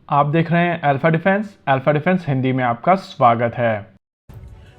आप देख रहे हैं अल्फा डिफेंस हिंदी में आपका स्वागत है।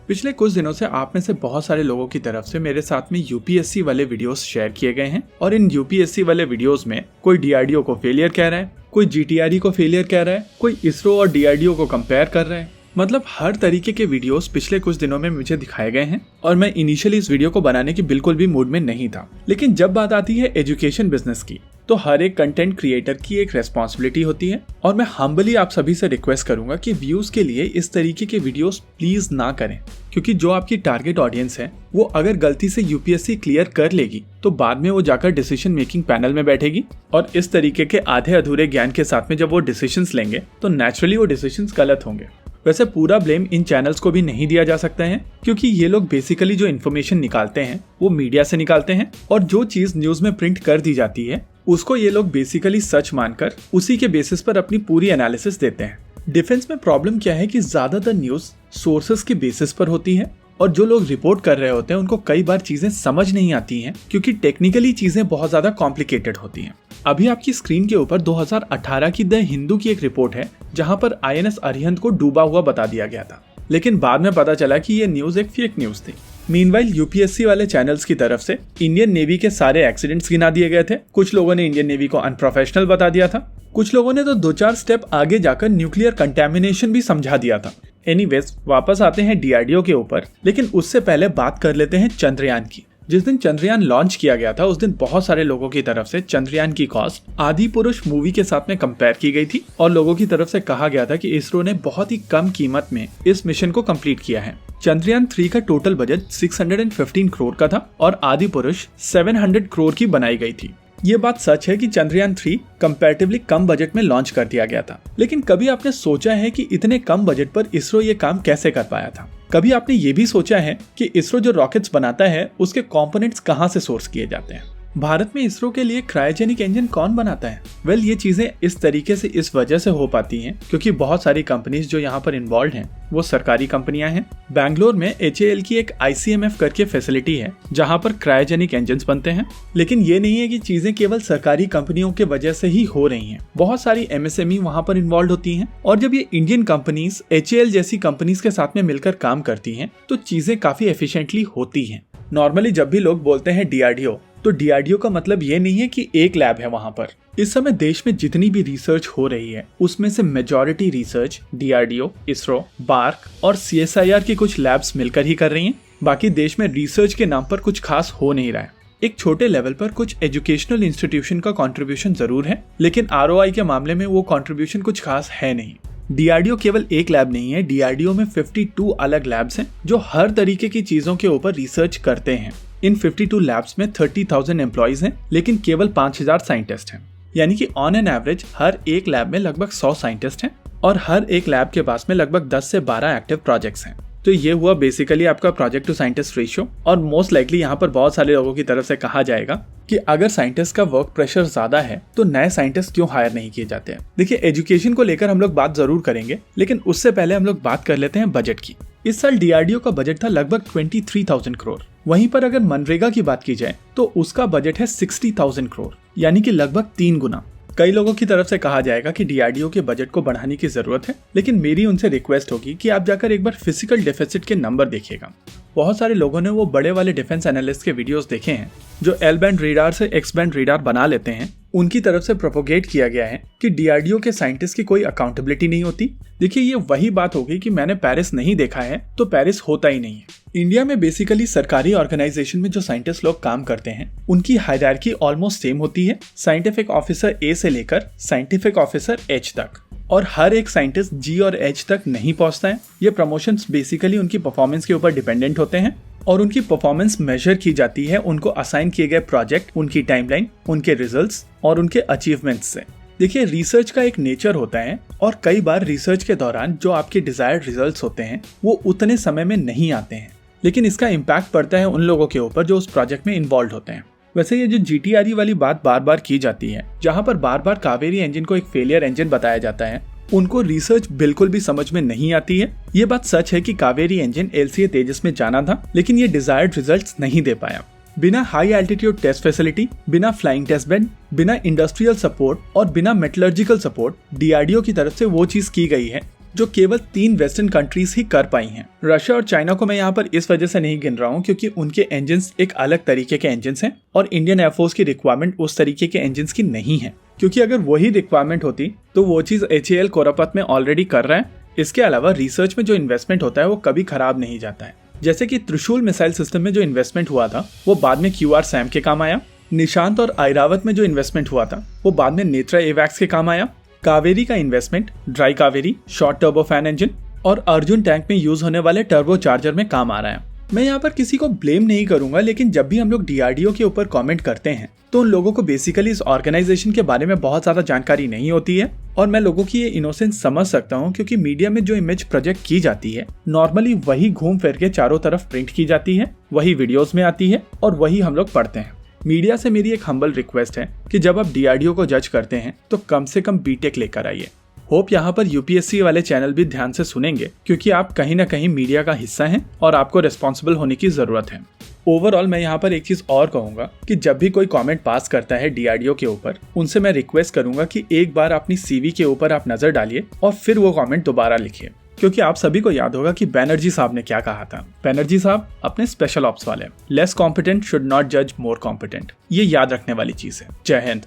पिछले कुछ दिनों से आप में से बहुत सारे लोगों की तरफ से मेरे साथ में यूपीएससी वाले वीडियोस शेयर किए गए हैं और इन यूपीएससी वाले वीडियोस में कोई डीआरडीओ को फेलियर कह रहा है, कोई जीटीआरई को फेलियर कह रहा है, कोई इसरो और डीआरडीओ को कंपेयर कर रहा है। मतलब हर तरीके के वीडियोस पिछले कुछ दिनों में मुझे दिखाए गए हैं और मैं इनिशियली इस वीडियो को बनाने की बिल्कुल भी मूड में नहीं था। लेकिन जब बात आती है एजुकेशन बिजनेस की तो हर एक कंटेंट क्रिएटर की एक रेस्पॉन्सिबिलिटी होती है और मैं हम्बली आप सभी से रिक्वेस्ट करूंगा कि व्यूज के लिए इस तरीके के वीडियोस प्लीज ना करें, क्योंकि जो आपकी टारगेट ऑडियंस है वो अगर गलती से यूपीएससी क्लियर कर लेगी तो बाद में वो जाकर डिसीजन मेकिंग पैनल में बैठेगी और इस तरीके के आधे अधूरे ज्ञान के साथ में जब वो डिसीजंस लेंगे तो नेचुरली वो डिसीजंस गलत होंगे। वैसे पूरा ब्लेम इन चैनल्स को भी नहीं दिया जा सकता है, क्योंकि ये लोग बेसिकली जो इन्फॉर्मेशन निकालते हैं वो मीडिया से निकालते हैं और जो चीज न्यूज में प्रिंट कर दी जाती है उसको ये लोग बेसिकली सच मानकर उसी के बेसिस पर अपनी पूरी एनालिसिस देते हैं। डिफेंस में प्रॉब्लम क्या है कि ज्यादातर न्यूज सोर्सेस के बेसिस पर होती है और जो लोग रिपोर्ट कर रहे होते हैं उनको कई बार चीजें समझ नहीं आती हैं, क्योंकि टेक्निकली चीजें बहुत ज्यादा कॉम्प्लिकेटेड होती हैं। अभी आपकी स्क्रीन के ऊपर 2018 की द हिंदू की एक रिपोर्ट है जहां पर आईएनएस अरिहंत को डूबा हुआ बता दिया गया था, लेकिन बाद में पता चला कि ये न्यूज एक फेक न्यूज थी। मीनवाइल यूपीएससी वाले चैनल्स की तरफ से इंडियन नेवी के सारे एक्सीडेंट्स गिना दिए गए थे। कुछ लोगों ने इंडियन नेवी को अनप्रोफेशनल बता दिया था, कुछ लोगों ने तो 2-4 स्टेप आगे जाकर न्यूक्लियर कंटेमिनेशन भी समझा दिया था। एनीवेज, वापस आते हैं डीआरडीओ के ऊपर, लेकिन उससे पहले बात कर लेते हैं चंद्रयान की। जिस दिन चंद्रयान लॉन्च किया गया था उस दिन बहुत सारे लोगों की तरफ से चंद्रयान की कॉस्ट आदि पुरुष मूवी के साथ में कंपेयर की गई थी और लोगों की तरफ से कहा गया था कि इसरो ने बहुत ही कम कीमत में इस मिशन को कंप्लीट किया है। चंद्रयान 3 का टोटल बजट 615 करोड़ का था और आदि पुरुष 700 करोड़ की बनाई गई थी। ये बात सच है कि चंद्रयान 3 कंपैरेटिवली कम बजट में लॉन्च कर दिया गया था, लेकिन कभी आपने सोचा है कि इतने कम बजट पर इसरो ये काम कैसे कर पाया था? कभी आपने ये भी सोचा है कि इसरो जो रॉकेट्स बनाता है उसके कंपोनेंट्स कहाँ से सोर्स किए जाते हैं? भारत में इसरो के लिए क्रायोजेनिक इंजन कौन बनाता है? वेल, ये चीजें इस तरीके से इस वजह से हो पाती हैं क्योंकि बहुत सारी कंपनीज जो यहाँ पर इन्वॉल्व हैं वो सरकारी कंपनियां हैं। बैंगलोर में HAL की एक ICMF करके फैसिलिटी है जहाँ पर क्रायोजेनिक इंजन बनते हैं, लेकिन ये नहीं है कि चीजें केवल सरकारी कंपनियों के वजह से ही हो रही हैं। बहुत सारी MSME वहाँ पर इन्वॉल्व होती हैं और जब ये इंडियन कंपनीज HAL जैसी कंपनीज के साथ में मिलकर काम करती हैं तो चीजें काफी एफिशिएंटली होती हैं। नॉर्मली जब भी लोग बोलते हैं डीआरडीओ तो डीआरडीओ का मतलब ये नहीं है कि एक लैब है वहाँ पर। इस समय देश में जितनी भी रिसर्च हो रही है उसमें से majority research DRDO, ISRO, BARC और CSIR की कुछ लैब्स मिलकर ही कर रही हैं। बाकी देश में रिसर्च के नाम पर कुछ खास हो नहीं रहा है। एक छोटे लेवल पर कुछ एजुकेशनल इंस्टीट्यूशन का कंट्रीब्यूशन जरूर है, लेकिन ROI के मामले में वो कंट्रीब्यूशन कुछ खास है नहीं। डीआरडीओ केवल एक लैब नहीं है, डीआरडीओ में 52 अलग लैब्स हैं जो हर तरीके की चीजों के ऊपर रिसर्च करते हैं। इन 52 लैब्स में 30,000 एम्प्लॉइज हैं, लेकिन केवल 5,000 साइंटिस्ट हैं। यानी कि ऑन एन एवरेज हर एक लैब में लगभग 100 साइंटिस्ट हैं और हर एक लैब के पास में लगभग 10 से 12 एक्टिव प्रोजेक्ट्स हैं। तो ये हुआ बेसिकली आपका प्रोजेक्ट टू साइंटिस्ट रेशियो। और मोस्ट लाइकली यहाँ पर बहुत सारे लोगों की तरफ से कहा जाएगा कि अगर साइंटिस्ट का वर्क प्रेशर ज्यादा है तो नए साइंटिस्ट क्यों हायर नहीं किए जाते हैं। देखिए, एजुकेशन को लेकर हम लोग बात जरूर करेंगे, लेकिन उससे पहले हम लोग बात कर लेते हैं बजट की। इस साल डीआरडीओ का बजट था लगभग 23,000 करोड़। वहीं पर अगर मनरेगा की बात की जाए तो उसका बजट है 60,000 करोड़, यानी कि लगभग 3 गुना। कई लोगों की तरफ से कहा जाएगा कि डीआरडीओ के बजट को बढ़ाने की जरूरत है, लेकिन मेरी उनसे रिक्वेस्ट होगी कि आप जाकर एक बार फिजिकल डेफिसिट के नंबर देखिएगा। बहुत सारे लोगों ने वो बड़े वाले डिफेंस एनालिस्ट के वीडियोस देखे हैं जो L बैंड रेडार से X बैंड रेडार बना लेते हैं। उनकी तरफ से प्रोपोगेट किया गया है कि डीआरडीओ के साइंटिस्ट की कोई अकाउंटेबिलिटी नहीं होती। देखिए, ये वही बात होगी कि मैंने पेरिस नहीं देखा है तो पेरिस होता ही नहीं है। इंडिया में बेसिकली सरकारी ऑर्गेनाइजेशन में जो साइंटिस्ट लोग काम करते हैं उनकी हायरार्की ऑलमोस्ट सेम होती है, साइंटिफिक ऑफिसर A से लेकर साइंटिफिक ऑफिसर H तक, और हर एक साइंटिस्ट G और H तक नहीं पहुंचता है। ये प्रमोशंस बेसिकली उनकी परफॉर्मेंस के ऊपर डिपेंडेंट होते हैं और उनकी परफॉर्मेंस मेजर की जाती है उनको असाइन किए गए प्रोजेक्ट, उनकी टाइमलाइन, उनके रिजल्ट्स और उनके अचीवमेंट्स से। देखिए, रिसर्च का एक नेचर होता है और कई बार रिसर्च के दौरान जो आपके डिजायर्ड रिजल्ट्स होते हैं वो उतने समय में नहीं आते हैं, लेकिन इसका इम्पैक्ट पड़ता है उन लोगों के ऊपर जो उस प्रोजेक्ट में इन्वॉल्व होते हैं। वैसे ये जो जीटीआरई वाली बात बार बार की जाती है, जहाँ पर बार बार कावेरी इंजन को एक फेलियर इंजन बताया जाता है, उनको रिसर्च बिल्कुल भी समझ में नहीं आती है। ये बात सच है कि कावेरी इंजन LCA तेजस में जाना था, लेकिन ये डिजायर्ड रिजल्ट्स नहीं दे पाया। बिना हाई एल्टीट्यूड टेस्ट फैसिलिटी, बिना फ्लाइंग टेस्ट बेड, बिना इंडस्ट्रियल सपोर्ट और बिना मेटलर्जिकल सपोर्ट डीआरडीओ की तरफ से वो चीज की गई है जो केवल 3 वेस्टर्न कंट्रीज ही कर पाई हैं। रशिया और चाइना को मैं यहाँ पर इस वजह से नहीं गिन रहा हूँ क्योंकि उनके इंजन्स एक अलग तरीके के इंजन्स हैं और इंडियन एयरफोर्स की रिक्वायरमेंट उस तरीके के इंजन्स की नहीं है, क्योंकि अगर वही रिक्वायरमेंट होती तो वो चीज HAL कोरापत में ऑलरेडी कर रहा है। इसके अलावा रिसर्च में जो इन्वेस्टमेंट होता है वो कभी खराब नहीं जाता है। जैसे कि त्रिशूल मिसाइल सिस्टम में जो इन्वेस्टमेंट हुआ था वो बाद में QR SAM के काम आया। निशांत और ऐरावत में जो इन्वेस्टमेंट हुआ था वो बाद में नेत्रा एवैक्स के काम आया। कावेरी का investment dry Kaveri, short turbo fan engine और अर्जुन टैंक में यूज होने वाले टर्बो चार्जर में काम आ रहा है। मैं यहाँ पर किसी को ब्लेम नहीं करूंगा, लेकिन जब भी हम लोग डीआरडीओ के ऊपर कमेंट करते हैं तो उन लोगों को बेसिकली इस ऑर्गेनाइजेशन के बारे में बहुत ज्यादा जानकारी नहीं होती है और मैं लोगों की ये इनोसेंस समझ सकता हूँ, क्योंकि मीडिया में जो इमेज प्रोजेक्ट की जाती है नॉर्मली वही घूम फिर के चारों तरफ प्रिंट की जाती है, वही वीडियोस में आती है और वही हम लोग पढ़ते हैं। मीडिया से मेरी एक हम्बल रिक्वेस्ट है कि जब आप डीआरडीओ को जज करते हैं तो कम से कम बीटेक लेकर आइए। होप यहाँ पर यूपीएससी वाले चैनल भी ध्यान से सुनेंगे, क्योंकि आप कहीं ना कहीं मीडिया का हिस्सा हैं और आपको रिस्पॉन्सिबल होने की जरूरत है। ओवरऑल मैं यहाँ पर एक चीज और कहूंगा कि जब भी कोई कमेंट पास करता है डीआरडीओ के ऊपर, उनसे मैं रिक्वेस्ट करूंगा कि एक बार अपनी CV के ऊपर आप नजर डालिए और फिर वो कमेंट दोबारा लिखिए, क्योंकि आप सभी को याद होगा कि बैनर्जी साहब ने क्या कहा था। बैनर्जी साहब अपने स्पेशल ऑप्स वाले, लेस कॉम्पिटेंट शुड नॉट जज मोर कॉम्पिटेंट, ये याद रखने वाली चीज है। जय हिंद।